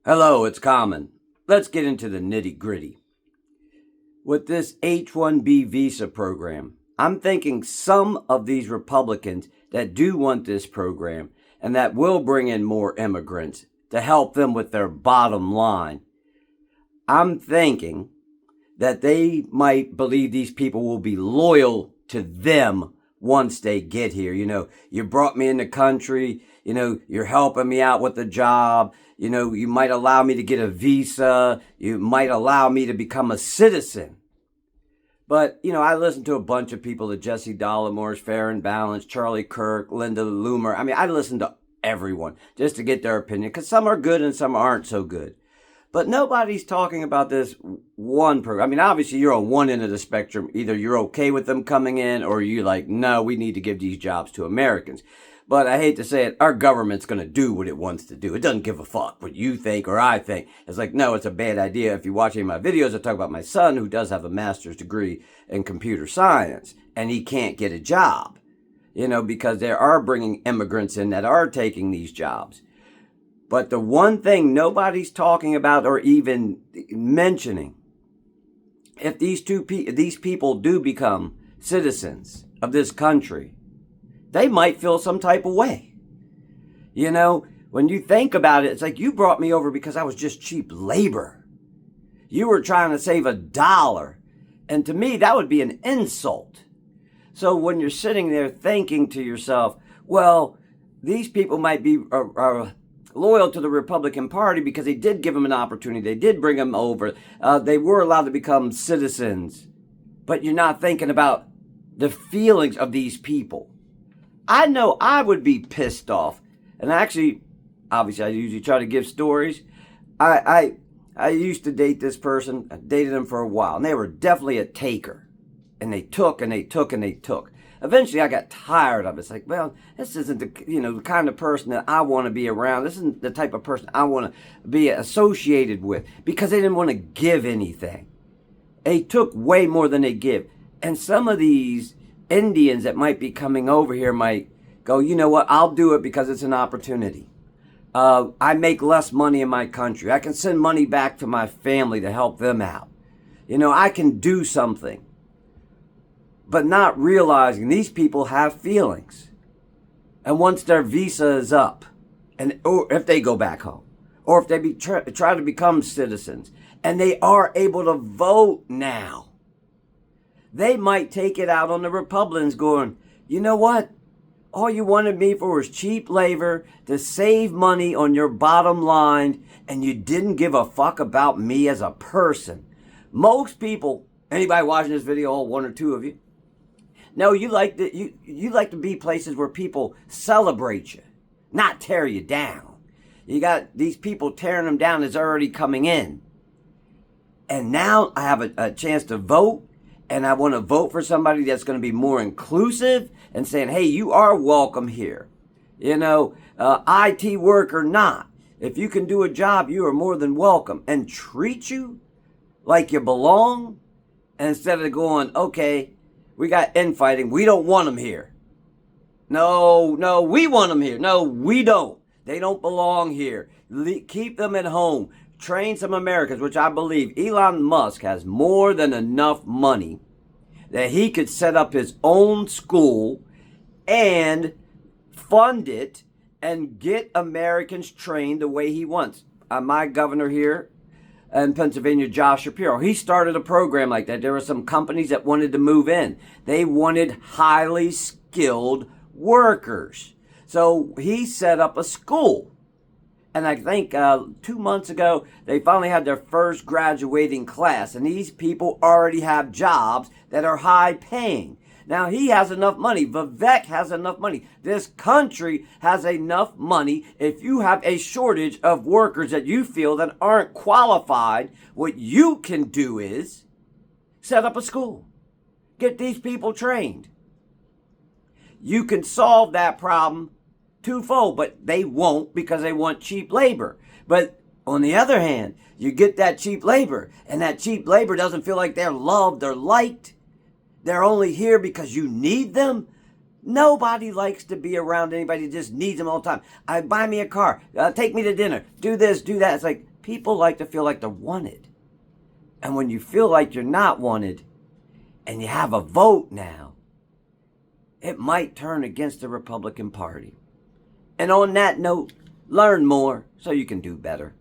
Hello, it's Common. Let's get into the nitty gritty. With this H-1B visa program, I'm thinking some of these Republicans that do want this program and that will bring in more immigrants to help them with their bottom line, I'm thinking that they might believe these people will be loyal to them once they get here. You brought me in the country, you're helping me out with the job, you might allow me to get a visa, you might allow me to become a citizen. But, I listen to a bunch of people, the Jesse Dollemores, Fair and Balanced, Charlie Kirk, Linda Loomer. I listen to everyone just to get their opinion because some are good and some aren't so good. But nobody's talking about this one program. Obviously, you're on one end of the spectrum. Either you're okay with them coming in or you're like, no, we need to give these jobs to Americans. But I hate to say it, our government's going to do what it wants to do. It doesn't give a fuck what you think or I think. It's like, no, it's a bad idea. If you watch any of my videos, I talk about my son who does have a master's degree in computer science and he can't get a job, because they are bringing immigrants in that are taking these jobs. But the one thing nobody's talking about or even mentioning, if these people do become citizens of this country, they might feel some type of way. When you think about it, it's like you brought me over because I was just cheap labor. You were trying to save $1. And to me, that would be an insult. So when you're sitting there thinking to yourself, well, these people might be loyal to the Republican Party because they did give them an opportunity. They did bring them over. They were allowed to become citizens. But you're not thinking about the feelings of these people. I know I would be pissed off. And obviously I usually try to give stories. I used to date this person. I dated them for a while. And they were definitely a taker. And they took and they took and they took. Eventually, I got tired of it. It's like, well, this isn't the kind of person that I want to be around. This isn't the type of person I want to be associated with because they didn't want to give anything. They took way more than they give. And some of these Indians that might be coming over here might go, you know what, I'll do it because it's an opportunity. I make less money in my country. I can send money back to my family to help them out. I can do something. But not realizing these people have feelings. And once their visa is up, or if they go back home, or if they try to become citizens, and they are able to vote now, they might take it out on the Republicans going, you know what? All you wanted me for was cheap labor to save money on your bottom line, and you didn't give a fuck about me as a person. Most people, anybody watching this video, all one or two of you, no, you like to be places where people celebrate you, not tear you down. You got these people tearing them down that's already coming in. And now I have a chance to vote, and I want to vote for somebody that's going to be more inclusive and saying, hey, you are welcome here. IT work or not. If you can do a job, you are more than welcome. And treat you like you belong instead of going, okay, we got infighting. We don't want them here. No, we want them here. No, we don't. They don't belong here. Keep them at home. Train some Americans, which I believe Elon Musk has more than enough money that he could set up his own school and fund it and get Americans trained the way he wants. My governor here in Pennsylvania, Josh Shapiro, he started a program like that. There were some companies that wanted to move in. They wanted highly skilled workers. So he set up a school. And I think 2 months ago, they finally had their first graduating class. And these people already have jobs that are high paying. Now, he has enough money. Vivek has enough money. This country has enough money. If you have a shortage of workers that you feel that aren't qualified, what you can do is set up a school. Get these people trained. You can solve that problem twofold, but they won't because they want cheap labor. But on the other hand, you get that cheap labor, and that cheap labor doesn't feel like they're loved or liked. They're only here because you need them. Nobody likes to be around anybody who just needs them all the time. Buy me a car. Take me to dinner. Do this, do that. It's like, People like to feel like they're wanted. And when you feel like you're not wanted and you have a vote now, it might turn against the Republican Party. And on that note, learn more so you can do better.